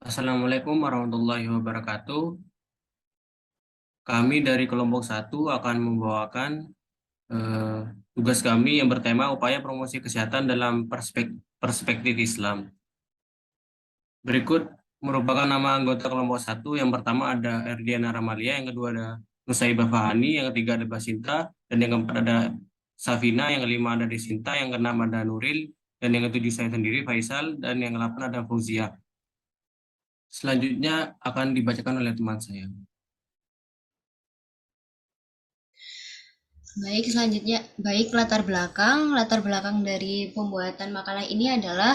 Assalamualaikum warahmatullahi wabarakatuh. Kami dari kelompok satu akan membawakan eh, tugas kami yang bertema upaya promosi kesehatan dalam perspektif Islam. Berikut merupakan nama anggota kelompok satu. Yang pertama ada Erdiana Ramalia, yang kedua ada Nusaibah Fahani, yang ketiga ada Basinta, dan yang keempat ada Safina, yang kelima ada Desinta, yang keenam ada Nuril, dan yang ketujuh saya sendiri Faisal, dan yang ke-8 ada Fauzia. Selanjutnya akan dibacakan oleh teman saya. Baik, selanjutnya, latar belakang dari pembuatan makalah ini adalah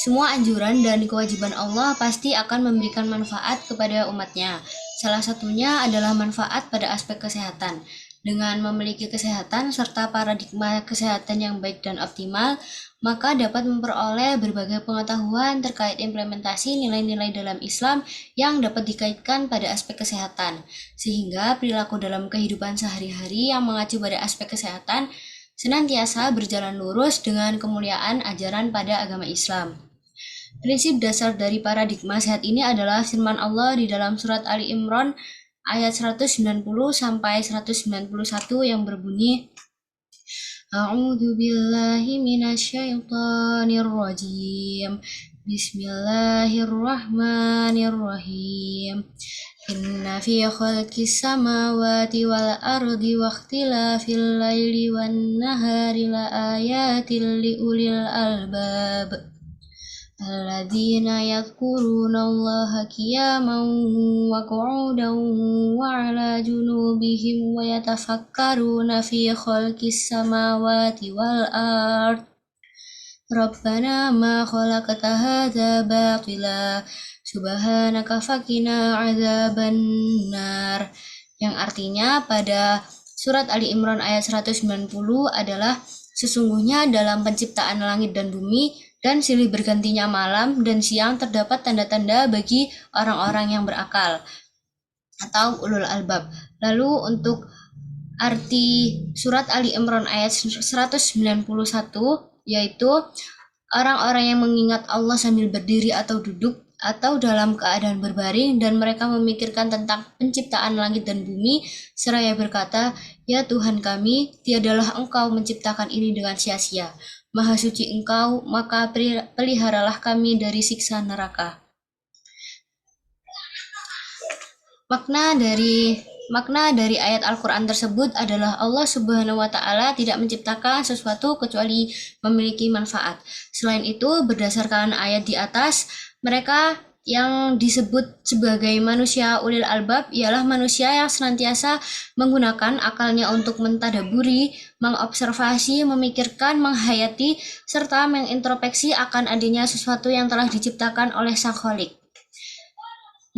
semua anjuran dan kewajiban Allah pasti akan memberikan manfaat kepada umatnya. Salah satunya adalah manfaat pada aspek kesehatan. Dengan memiliki kesehatan serta paradigma kesehatan yang baik dan optimal, maka dapat memperoleh berbagai pengetahuan terkait implementasi nilai-nilai dalam Islam yang dapat dikaitkan pada aspek kesehatan, sehingga perilaku dalam kehidupan sehari-hari yang mengacu pada aspek kesehatan senantiasa berjalan lurus dengan kemuliaan ajaran pada agama Islam. Prinsip dasar dari paradigma sehat ini adalah firman Allah di dalam surat Ali Imran ayat 190 sampai 191 yang berbunyi, A'udzu billahi minasyaitonir rajim. Bismillahirrahmanirrahim. Inna fi khalqis samawati wal ardi wa ikhtilafil laili wan nahari la ayatil liulil albab. Alladzina yadhkuruna Allaha qiyaman wa qu'udan wa 'ala junubihim wa yatafakkaruna fi khalqis samawati wal ard. Rabbana ma khalaqta hadza batila subhanaka faqina 'adzaban nar. Yang artinya pada surat Ali Imran ayat 190 adalah sesungguhnya dalam penciptaan langit dan bumi dan silih bergantinya malam dan siang terdapat tanda-tanda bagi orang-orang yang berakal atau ulul albab. Lalu untuk arti surat Ali Imran ayat 191 yaitu orang-orang yang mengingat Allah sambil berdiri atau duduk atau dalam keadaan berbaring dan mereka memikirkan tentang penciptaan langit dan bumi seraya berkata, ya Tuhan kami, tiadalah Engkau menciptakan ini dengan sia-sia. Maha suci Engkau, maka peliharalah kami dari siksa neraka. Makna dari Makna dari ayat Al-Quran tersebut adalah Allah Subhanahu wa Ta'ala tidak menciptakan sesuatu kecuali memiliki manfaat. Selain itu, berdasarkan ayat di atas, mereka yang disebut sebagai manusia ulil albab ialah manusia yang senantiasa menggunakan akalnya untuk mentadaburi, mengobservasi, memikirkan, menghayati, serta mengintrospeksi akan adanya sesuatu yang telah diciptakan oleh Sang Khalik,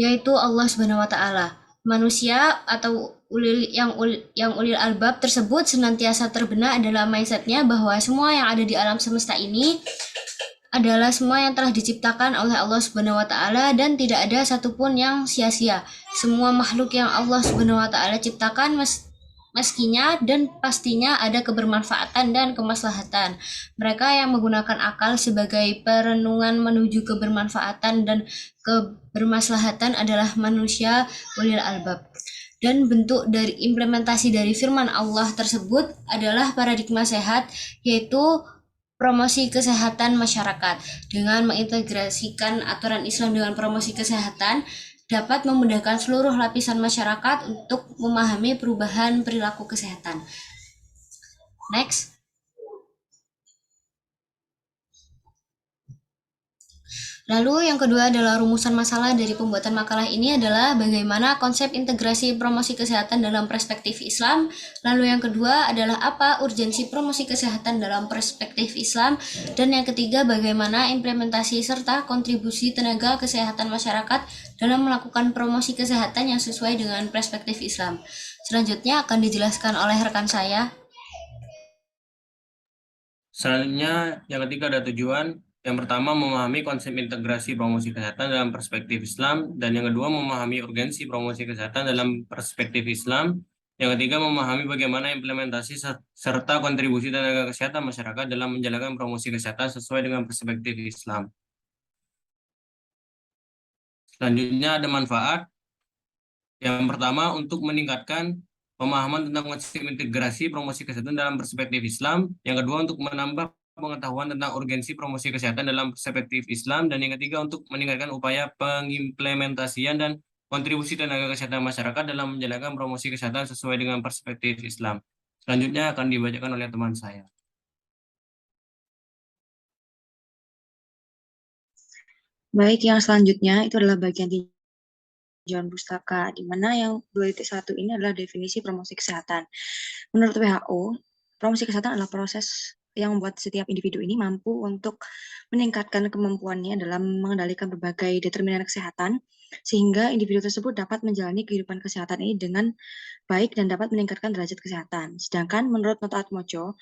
yaitu Allah Subhanahu wa Ta'ala. Manusia atau yang ulil albab tersebut senantiasa terbenak dalam mindsetnya bahwa semua yang ada di alam semesta ini adalah semua yang telah diciptakan oleh Allah Subhanahu wa Ta'ala dan tidak ada satupun yang sia-sia. Semua makhluk yang Allah Subhanahu wa Ta'ala ciptakan meskinya dan pastinya ada kebermanfaatan dan kemaslahatan. Mereka yang menggunakan akal sebagai perenungan menuju kebermanfaatan dan kebermaslahatan adalah manusia ulil albab. Dan bentuk dari implementasi dari firman Allah tersebut adalah paradigma sehat, yaitu promosi kesehatan masyarakat. Dengan mengintegrasikan aturan Islam dengan promosi kesehatan, dapat memudahkan seluruh lapisan masyarakat untuk memahami perubahan perilaku kesehatan. Next. Lalu yang kedua adalah rumusan masalah dari pembuatan makalah ini adalah bagaimana konsep integrasi promosi kesehatan dalam perspektif Islam. Lalu yang kedua adalah apa urgensi promosi kesehatan dalam perspektif Islam. Dan yang ketiga bagaimana implementasi serta kontribusi tenaga kesehatan masyarakat dalam melakukan promosi kesehatan yang sesuai dengan perspektif Islam. Selanjutnya akan dijelaskan oleh rekan saya. Selanjutnya, yang ketiga ada tujuan. Yang pertama, memahami konsep integrasi promosi kesehatan dalam perspektif Islam. Dan yang kedua, memahami urgensi promosi kesehatan dalam perspektif Islam. Yang ketiga, memahami bagaimana implementasi serta kontribusi tenaga kesehatan masyarakat dalam menjalankan promosi kesehatan sesuai dengan perspektif Islam. Selanjutnya ada manfaat. Yang pertama untuk meningkatkan pemahaman tentang konsep integrasi promosi kesehatan dalam perspektif Islam. Yang kedua untuk menambah pengetahuan tentang urgensi promosi kesehatan dalam perspektif Islam. Dan yang ketiga untuk meningkatkan upaya pengimplementasian dan kontribusi tenaga kesehatan masyarakat dalam menjalankan promosi kesehatan sesuai dengan perspektif Islam. Selanjutnya akan dibacakan oleh teman saya. Baik, yang selanjutnya itu adalah bagian tinjauan pustaka, di mana yang 2.1 ini adalah definisi promosi kesehatan. Menurut WHO, promosi kesehatan adalah proses yang membuat setiap individu ini mampu untuk meningkatkan kemampuannya dalam mengendalikan berbagai determinan kesehatan, sehingga individu tersebut dapat menjalani kehidupan kesehatan ini dengan baik dan dapat meningkatkan derajat kesehatan. Sedangkan menurut Noto Atmojo,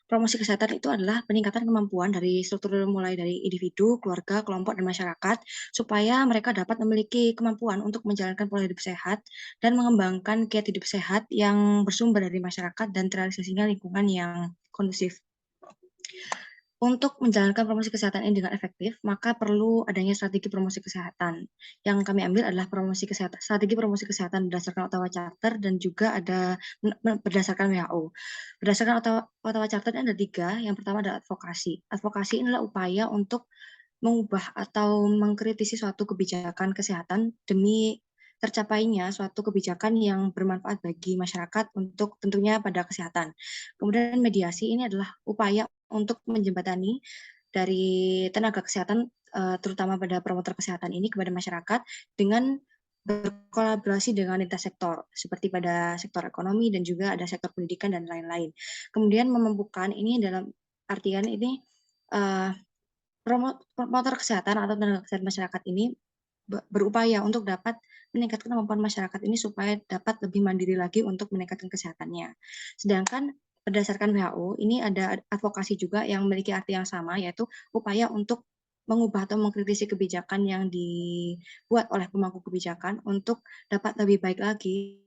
promosi kesehatan itu adalah peningkatan kemampuan dari struktur mulai dari individu, keluarga, kelompok, dan masyarakat, supaya mereka dapat memiliki kemampuan untuk menjalankan pola hidup sehat dan mengembangkan kiat hidup sehat yang bersumber dari masyarakat dan terrealisasinya lingkungan yang kondusif. Untuk menjalankan promosi kesehatan ini dengan efektif, maka perlu adanya strategi promosi kesehatan. Yang kami ambil adalah strategi promosi kesehatan berdasarkan Ottawa Charter dan juga ada berdasarkan WHO. Berdasarkan Ottawa Charter ada 3. Yang pertama adalah advokasi. Advokasi inilah upaya untuk mengubah atau mengkritisi suatu kebijakan kesehatan demi tercapainya suatu kebijakan yang bermanfaat bagi masyarakat untuk tentunya pada kesehatan. Kemudian mediasi ini adalah upaya untuk menjembatani dari tenaga kesehatan terutama pada promotor kesehatan ini kepada masyarakat dengan berkolaborasi dengan lintas sektor seperti pada sektor ekonomi dan juga ada sektor pendidikan dan lain-lain. Kemudian memampukan ini dalam artian ini promotor kesehatan atau tenaga kesehatan masyarakat ini berupaya untuk dapat meningkatkan kemampuan masyarakat ini supaya dapat lebih mandiri lagi untuk meningkatkan kesehatannya. Sedangkan berdasarkan WHO, ini ada advokasi juga yang memiliki arti yang sama, yaitu upaya untuk mengubah atau mengkritisi kebijakan yang dibuat oleh pemangku kebijakan untuk dapat lebih baik lagi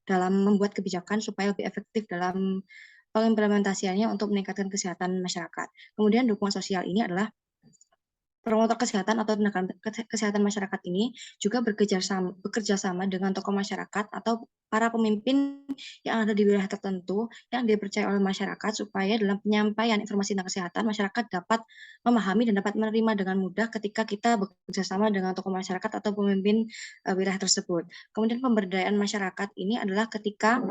dalam membuat kebijakan supaya lebih efektif dalam pengimplementasiannya untuk meningkatkan kesehatan masyarakat. Kemudian dukungan sosial ini adalah promotor kesehatan atau tenaga kesehatan masyarakat ini juga bekerja sama dengan tokoh masyarakat atau para pemimpin yang ada di wilayah tertentu yang dipercaya oleh masyarakat supaya dalam penyampaian informasi tentang kesehatan masyarakat dapat memahami dan dapat menerima dengan mudah ketika kita bekerja sama dengan tokoh masyarakat atau pemimpin wilayah tersebut. Kemudian pemberdayaan masyarakat ini adalah ketika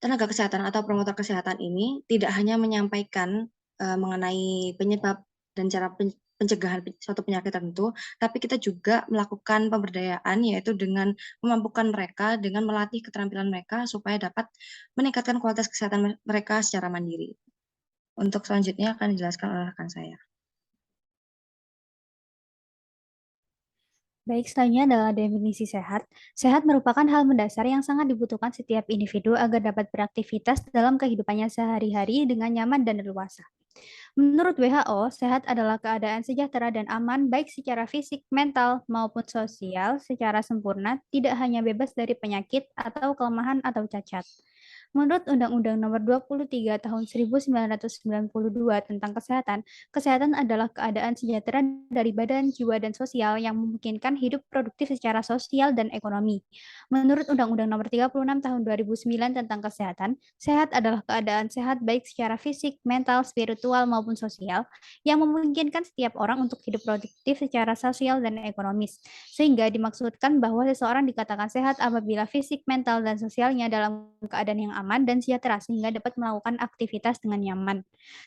tenaga kesehatan atau promotor kesehatan ini tidak hanya menyampaikan mengenai penyebab dan cara pencegahan suatu penyakit tertentu, tapi kita juga melakukan pemberdayaan yaitu dengan memampukan mereka dengan melatih keterampilan mereka supaya dapat meningkatkan kualitas kesehatan mereka secara mandiri. Untuk selanjutnya akan dijelaskan oleh rekan saya. Baik, selanjutnya adalah definisi sehat. Sehat merupakan hal mendasar yang sangat dibutuhkan setiap individu agar dapat beraktivitas dalam kehidupannya sehari-hari dengan nyaman dan leluasa. Menurut WHO, sehat adalah keadaan sejahtera dan aman baik secara fisik, mental, maupun sosial secara sempurna, tidak hanya bebas dari penyakit atau kelemahan atau cacat. Menurut Undang-Undang Nomor 23 Tahun 1992 tentang Kesehatan, kesehatan adalah keadaan sejahtera dari badan, jiwa, dan sosial yang memungkinkan hidup produktif secara sosial dan ekonomi. Menurut Undang-Undang Nomor 36 Tahun 2009 tentang Kesehatan, sehat adalah keadaan sehat baik secara fisik, mental, spiritual, maupun sosial yang memungkinkan setiap orang untuk hidup produktif secara sosial dan ekonomis. Sehingga dimaksudkan bahwa seseorang dikatakan sehat apabila fisik, mental, dan sosialnya dalam keadaan yang aman dan sejahtera sehingga dapat melakukan aktivitas dengan nyaman.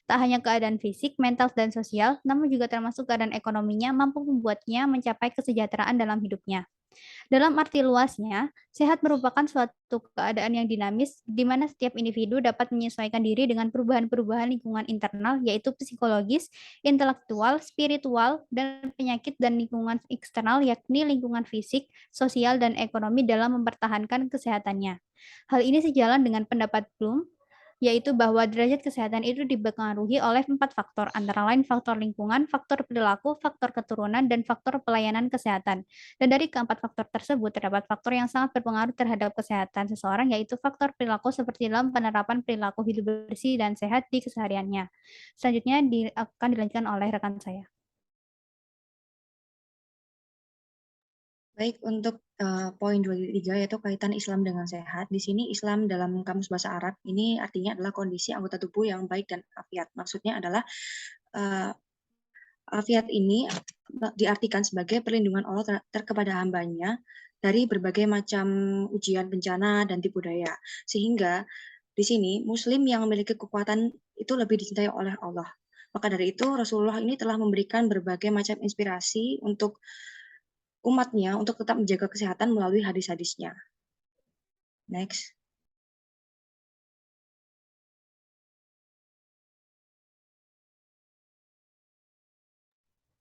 Tak hanya keadaan fisik, mental, dan sosial, namun juga termasuk keadaan ekonominya mampu membuatnya mencapai kesejahteraan dalam hidupnya. Dalam arti luasnya, sehat merupakan suatu keadaan yang dinamis di mana setiap individu dapat menyesuaikan diri dengan perubahan-perubahan lingkungan internal yaitu psikologis, intelektual, spiritual, dan penyakit dan lingkungan eksternal yakni lingkungan fisik, sosial, dan ekonomi dalam mempertahankan kesehatannya. Hal ini sejalan dengan pendapat Bloom, yaitu bahwa derajat kesehatan itu dipengaruhi oleh 4 faktor, antara lain faktor lingkungan, faktor perilaku, faktor keturunan, dan faktor pelayanan kesehatan. Dan dari keempat faktor tersebut, terdapat faktor yang sangat berpengaruh terhadap kesehatan seseorang, yaitu faktor perilaku seperti dalam penerapan perilaku hidup bersih dan sehat di kesehariannya. Selanjutnya akan dilanjutkan oleh rekan saya. Baik, untuk poin 23 yaitu kaitan Islam dengan sehat. Di sini Islam dalam kamus bahasa Arab ini artinya adalah kondisi anggota tubuh yang baik dan afiat. Maksudnya adalah afiat ini diartikan sebagai perlindungan Allah kepada hambanya dari berbagai macam ujian, bencana, dan tipu daya. Sehingga di sini Muslim yang memiliki kekuatan itu lebih dicintai oleh Allah. Maka dari itu Rasulullah ini telah memberikan berbagai macam inspirasi untuk umatnya untuk tetap menjaga kesehatan melalui hadis-hadisnya. Next.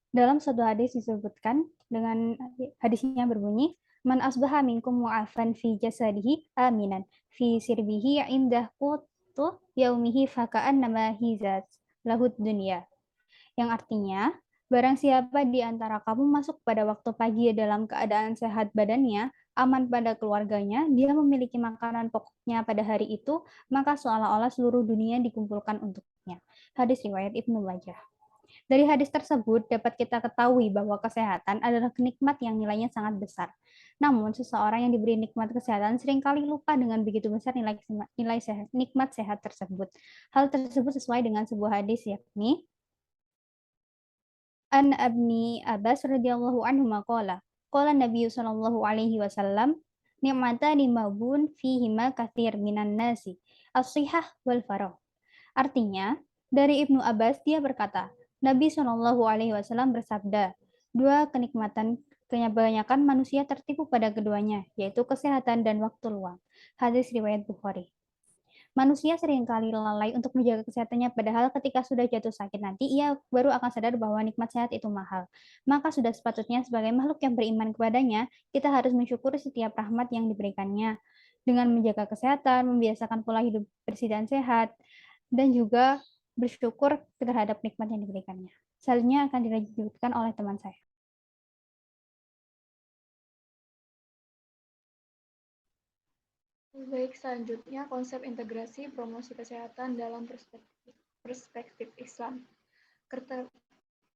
Dalam satu hadis disebutkan dengan hadisnya berbunyi, Man asbaha minkum mu'afan fi jasadihi aminan fi sirbihi indah qutu yaumihi faka'an nama hizat lahud dunia. Yang artinya, barang siapa di antara kamu masuk pada waktu pagi dalam keadaan sehat badannya, aman pada keluarganya, dia memiliki makanan pokoknya pada hari itu, maka seolah-olah seluruh dunia dikumpulkan untuknya. Hadis riwayat Ibnu Majah. Dari hadis tersebut dapat kita ketahui bahwa kesehatan adalah nikmat yang nilainya sangat besar. Namun, seseorang yang diberi nikmat kesehatan seringkali lupa dengan begitu besar nikmat sehat tersebut. Hal tersebut sesuai dengan sebuah hadis, yakni An Abni Abbas radhiyallahu anhu maqala qala Nabi sallallahu alaihi wasallam ni'matani mabun fihima katsir minan nasi as-sihah wal farah. Artinya, dari Ibnu Abbas dia berkata, Nabi Shallallahu alaihi wasallam bersabda, dua kenikmatan kebanyakan manusia tertipu pada keduanya, yaitu kesehatan dan waktu luang. Hadis riwayat Bukhari. Manusia seringkali lalai untuk menjaga kesehatannya, padahal ketika sudah jatuh sakit nanti, ia baru akan sadar bahwa nikmat sehat itu mahal. Maka sudah sepatutnya sebagai makhluk yang beriman kepadanya, kita harus mensyukuri setiap rahmat yang diberikannya. Dengan menjaga kesehatan, membiasakan pola hidup bersih dan sehat, dan juga bersyukur terhadap nikmat yang diberikannya. Selanjutnya akan dilanjutkan oleh teman saya. Baik, selanjutnya konsep integrasi promosi kesehatan dalam perspektif Islam.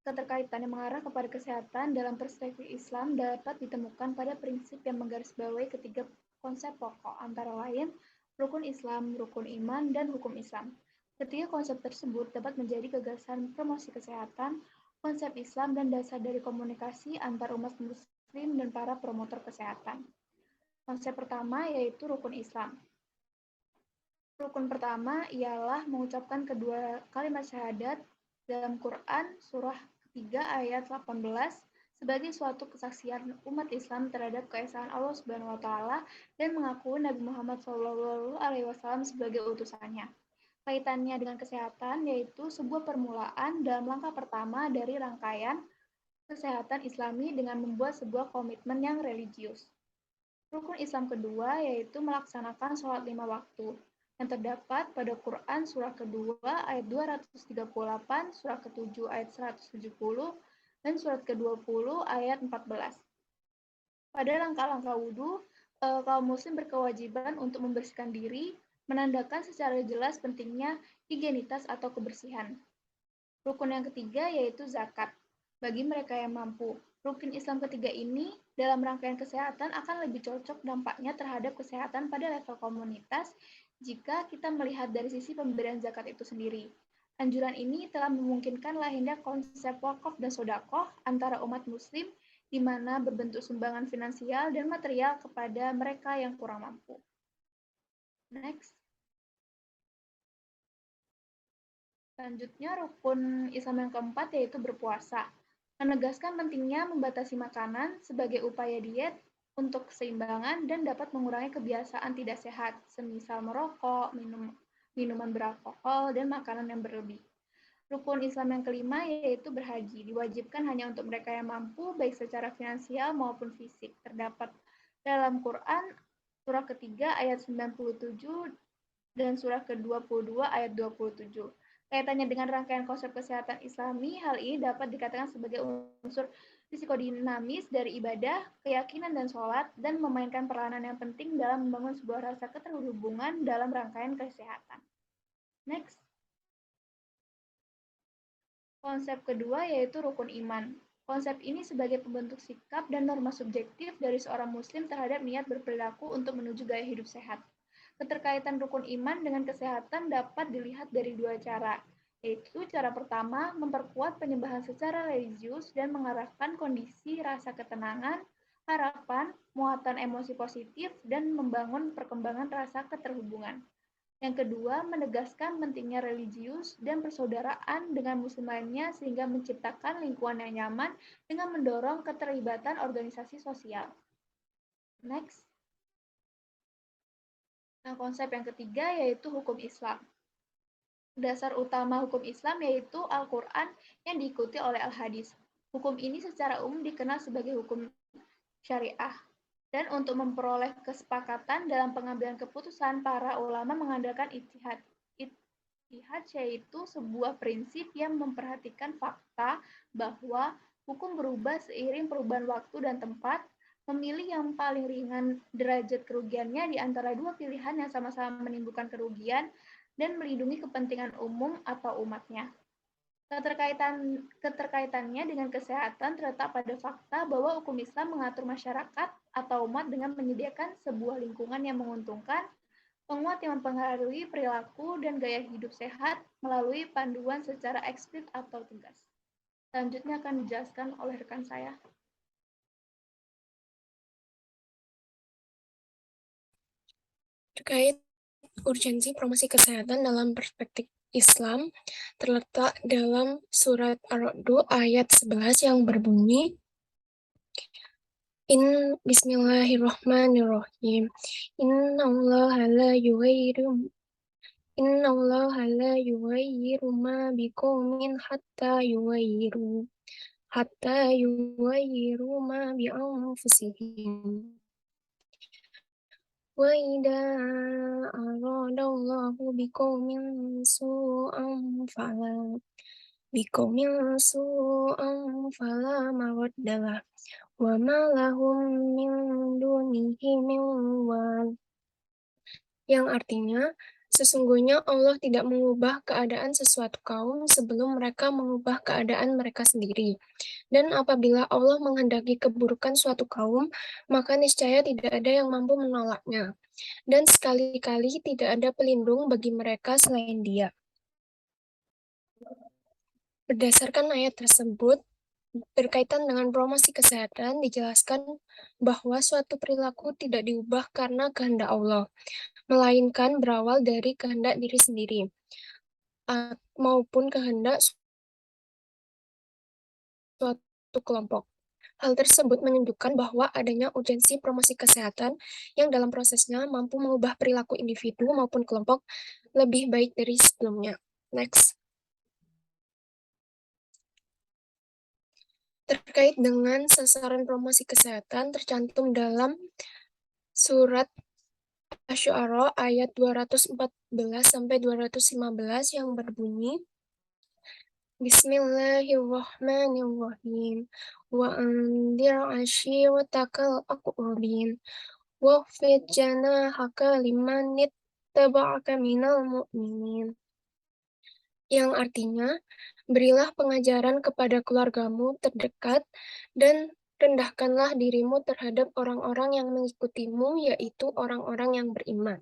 Keterkaitan yang mengarah kepada kesehatan dalam perspektif Islam dapat ditemukan pada prinsip yang menggarisbawahi ketiga konsep pokok, antara lain rukun Islam, rukun iman, dan hukum Islam. Ketiga konsep tersebut dapat menjadi gagasan promosi kesehatan, konsep Islam, dan dasar dari komunikasi antar umat Muslim dan para promotor kesehatan. Konsep pertama yaitu rukun Islam. Rukun pertama ialah mengucapkan kedua kalimat syahadat dalam Quran surah ketiga ayat 18 sebagai suatu kesaksian umat Islam terhadap keesaan Allah Subhanahu wa taala dan mengakui Nabi Muhammad SAW sebagai utusannya. Kaitannya dengan kesehatan yaitu sebuah permulaan dalam langkah pertama dari rangkaian kesehatan Islami dengan membuat sebuah komitmen yang religius. Rukun Islam kedua yaitu melaksanakan sholat 5 waktu yang terdapat pada Quran surah kedua ayat 238, surah ke-7 ayat 170, dan surat ke-20 ayat 14. Pada langkah-langkah wudhu, kaum muslim berkewajiban untuk membersihkan diri, menandakan secara jelas pentingnya higienitas atau kebersihan. Rukun yang ketiga yaitu zakat. Bagi mereka yang mampu, rukun Islam ketiga ini dalam rangkaian kesehatan akan lebih cocok dampaknya terhadap kesehatan pada level komunitas jika kita melihat dari sisi pemberian zakat itu sendiri. Anjuran ini telah memungkinkan lahirnya konsep wakaf dan sodakoh antara umat muslim di mana berbentuk sumbangan finansial dan material kepada mereka yang kurang mampu. Next. Selanjutnya, rukun Islam yang keempat yaitu berpuasa. Menegaskan pentingnya membatasi makanan sebagai upaya diet untuk keseimbangan dan dapat mengurangi kebiasaan tidak sehat, semisal merokok, minuman beralkohol, dan makanan yang berlebih. Rukun Islam yang kelima yaitu berhaji. Diwajibkan hanya untuk mereka yang mampu, baik secara finansial maupun fisik. Terdapat dalam Quran surah ketiga ayat 97 dan surah ke-22 ayat 27. Kaitannya dengan rangkaian konsep kesehatan Islami, hal ini dapat dikatakan sebagai unsur psikodinamis dari ibadah, keyakinan, dan sholat, dan memainkan peranan yang penting dalam membangun sebuah rasa keterhubungan dalam rangkaian kesehatan. Next. Konsep kedua yaitu rukun iman. Konsep ini sebagai pembentuk sikap dan norma subjektif dari seorang muslim terhadap niat berperilaku untuk menuju gaya hidup sehat. Keterkaitan rukun iman dengan kesehatan dapat dilihat dari dua cara, yaitu cara pertama, memperkuat penyembahan secara religius dan mengarahkan kondisi rasa ketenangan, harapan, muatan emosi positif, dan membangun perkembangan rasa keterhubungan. Yang kedua, menegaskan pentingnya religius dan persaudaraan dengan muslim lainnya sehingga menciptakan lingkungan yang nyaman dengan mendorong keterlibatan organisasi sosial. Next. Nah, konsep yang ketiga yaitu hukum Islam. Dasar utama hukum Islam yaitu Al-Quran yang diikuti oleh Al-Hadis. Hukum ini secara umum dikenal sebagai hukum syariah. Dan untuk memperoleh kesepakatan dalam pengambilan keputusan, para ulama mengandalkan ijtihad. Ijtihad yaitu sebuah prinsip yang memperhatikan fakta bahwa hukum berubah seiring perubahan waktu dan tempat, memilih yang paling ringan derajat kerugiannya di antara dua pilihan yang sama-sama menimbulkan kerugian, dan melindungi kepentingan umum atau umatnya. Keterkaitannya dengan kesehatan terletak pada fakta bahwa hukum Islam mengatur masyarakat atau umat dengan menyediakan sebuah lingkungan yang menguntungkan, penguat yang mempengaruhi perilaku dan gaya hidup sehat melalui panduan secara eksplisit atau tegas. Selanjutnya akan dijelaskan oleh rekan saya. Terkait urgensi promosi kesehatan dalam perspektif Islam terletak dalam surat Ar-Ra'd ayat 11 yang berbunyi Bismillahirrahmanirrahim. Innallaha la yughayyiru ma biqaumin hatta yughayyiru ma bi anfusihim. Wa idza aradallahu biqaumin su'an maraddalah wa ma lahum min dunihi min wal. Yang artinya, sesungguhnya Allah tidak mengubah keadaan sesuatu kaum sebelum mereka mengubah keadaan mereka sendiri. Dan apabila Allah menghendaki keburukan suatu kaum, maka niscaya tidak ada yang mampu menolaknya. Dan sekali-kali tidak ada pelindung bagi mereka selain Dia. Berdasarkan ayat tersebut, berkaitan dengan promosi kesehatan, dijelaskan bahwa suatu perilaku tidak diubah karena kehendak Allah, melainkan berawal dari kehendak diri sendiri, maupun kehendak suatu kelompok. Hal tersebut menunjukkan bahwa adanya urgensi promosi kesehatan yang dalam prosesnya mampu mengubah perilaku individu maupun kelompok lebih baik dari sebelumnya. Next. Terkait dengan sasaran promosi kesehatan tercantum dalam surat Asy-Syu'ara ayat 214-215 yang berbunyi Bismillahirrahmanirrahim. Wa anzir ashiratakal aqrabin. Wakhfid janahaka liman ittaba'aka minal mu'minin. Yang artinya, berilah pengajaran kepada keluargamu terdekat dan rendahkanlah dirimu terhadap orang-orang yang mengikutimu, yaitu orang-orang yang beriman.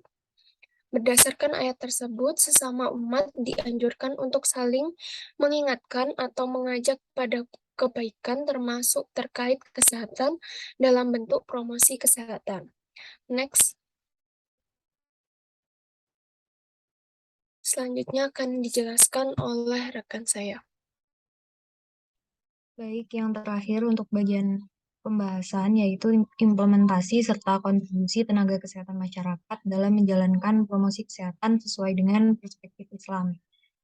Berdasarkan ayat tersebut, sesama umat dianjurkan untuk saling mengingatkan atau mengajak pada kebaikan termasuk terkait kesehatan dalam bentuk promosi kesehatan. Next. Selanjutnya akan dijelaskan oleh rekan saya. Baik, yang terakhir untuk bagian pembahasan yaitu implementasi serta kontribusi tenaga kesehatan masyarakat dalam menjalankan promosi kesehatan sesuai dengan perspektif Islam.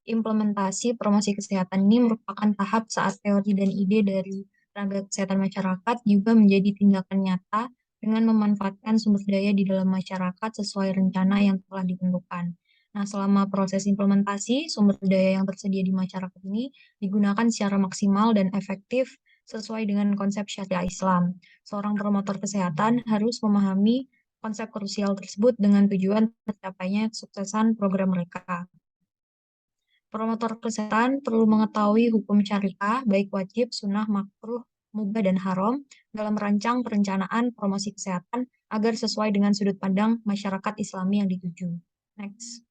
Implementasi promosi kesehatan ini merupakan tahap saat teori dan ide dari tenaga kesehatan masyarakat juga menjadi tindakan nyata dengan memanfaatkan sumber daya di dalam masyarakat sesuai rencana yang telah ditentukan. Nah, selama proses implementasi, sumber daya yang tersedia di masyarakat ini digunakan secara maksimal dan efektif sesuai dengan konsep syariah Islam. Seorang promotor kesehatan harus memahami konsep krusial tersebut dengan tujuan tercapainya kesuksesan program mereka. Promotor kesehatan perlu mengetahui hukum syariah, baik wajib, sunnah, makruh, mubah, dan haram dalam merancang perencanaan promosi kesehatan agar sesuai dengan sudut pandang masyarakat Islami yang dituju. Next.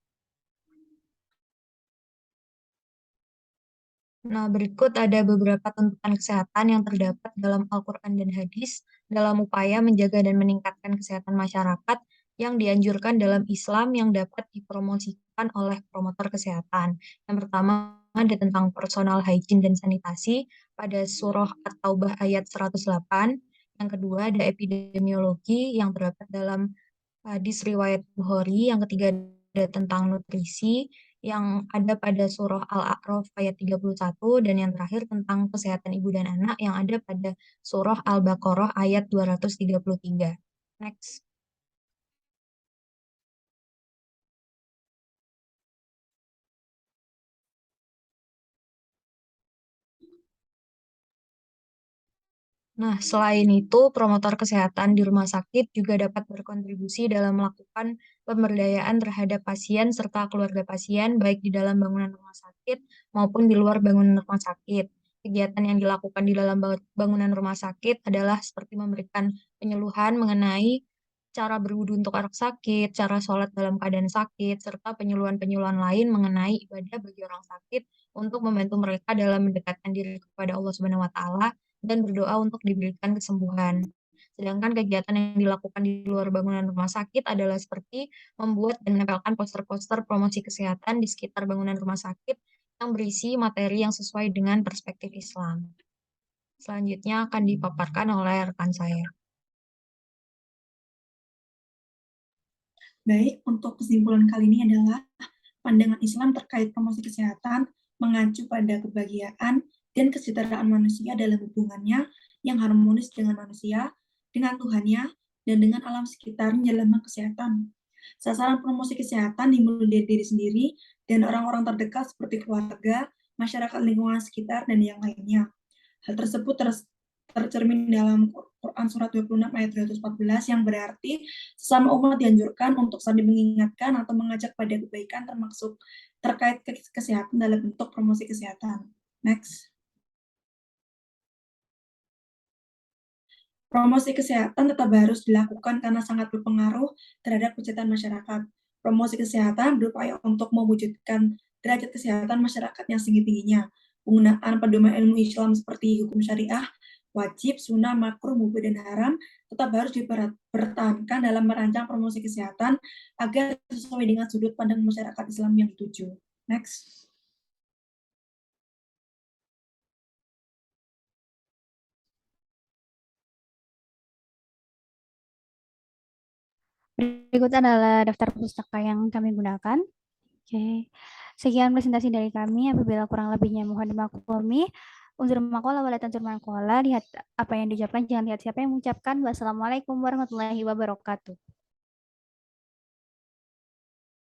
Nah, berikut ada beberapa tuntutan kesehatan yang terdapat dalam Al-Quran dan hadis dalam upaya menjaga dan meningkatkan kesehatan masyarakat yang dianjurkan dalam Islam yang dapat dipromosikan oleh promotor kesehatan. Yang pertama ada tentang personal hygiene dan sanitasi pada surah At-Taubah ayat 108. Yang kedua ada epidemiologi yang terdapat dalam hadis riwayat Bukhari. Yang ketiga ada tentang nutrisi yang ada pada surah Al-A'raf ayat 31, dan yang terakhir tentang kesehatan ibu dan anak yang ada pada surah Al-Baqarah ayat 233. Next. Nah, selain itu, promotor kesehatan di rumah sakit juga dapat berkontribusi dalam melakukan pemberdayaan terhadap pasien serta keluarga pasien, baik di dalam bangunan rumah sakit maupun di luar bangunan rumah sakit. Kegiatan yang dilakukan di dalam bangunan rumah sakit adalah seperti memberikan penyuluhan mengenai cara berwudu untuk orang sakit, cara sholat dalam keadaan sakit, serta penyuluhan-penyuluhan lain mengenai ibadah bagi orang sakit untuk membantu mereka dalam mendekatkan diri kepada Allah Subhanahu wa Ta'ala dan berdoa untuk diberikan kesembuhan. Sedangkan kegiatan yang dilakukan di luar bangunan rumah sakit adalah seperti membuat dan menempelkan poster-poster promosi kesehatan di sekitar bangunan rumah sakit yang berisi materi yang sesuai dengan perspektif Islam. Selanjutnya akan dipaparkan oleh rekan saya. Baik, untuk kesimpulan kali ini adalah pandangan Islam terkait promosi kesehatan mengacu pada kebahagiaan dan kesejahteraan manusia dalam hubungannya yang harmonis dengan manusia, dengan Tuhannya, dan dengan alam sekitarnya dalam kesehatan. Sasaran promosi kesehatan dimulai dari diri sendiri dan orang-orang terdekat seperti keluarga, masyarakat lingkungan sekitar, dan yang lainnya. Hal tersebut tercermin dalam Quran Surat 26 ayat 214 yang berarti sesama umat dianjurkan untuk saling mengingatkan atau mengajak pada kebaikan termasuk terkait kesehatan dalam bentuk promosi kesehatan. Next. Promosi kesehatan tetap harus dilakukan karena sangat berpengaruh terhadap kesehatan masyarakat. Promosi kesehatan berupaya untuk mewujudkan derajat kesehatan masyarakat yang setinggi-tingginya. Penggunaan pedoman ilmu Islam seperti hukum syariah, wajib, sunnah, makruh, mubah, dan haram tetap harus dipertahankan dalam merancang promosi kesehatan agar sesuai dengan sudut pandang masyarakat Islam yang dituju. Next. Berikut adalah daftar pustaka yang kami gunakan. Oke. Sekian presentasi dari kami. Apabila kurang lebihnya mohon dimaklumi. Unzur makola wala tansur makola. Lihat apa yang diucapkan, jangan lihat siapa yang mengucapkan. Wassalamualaikum warahmatullahi wabarakatuh.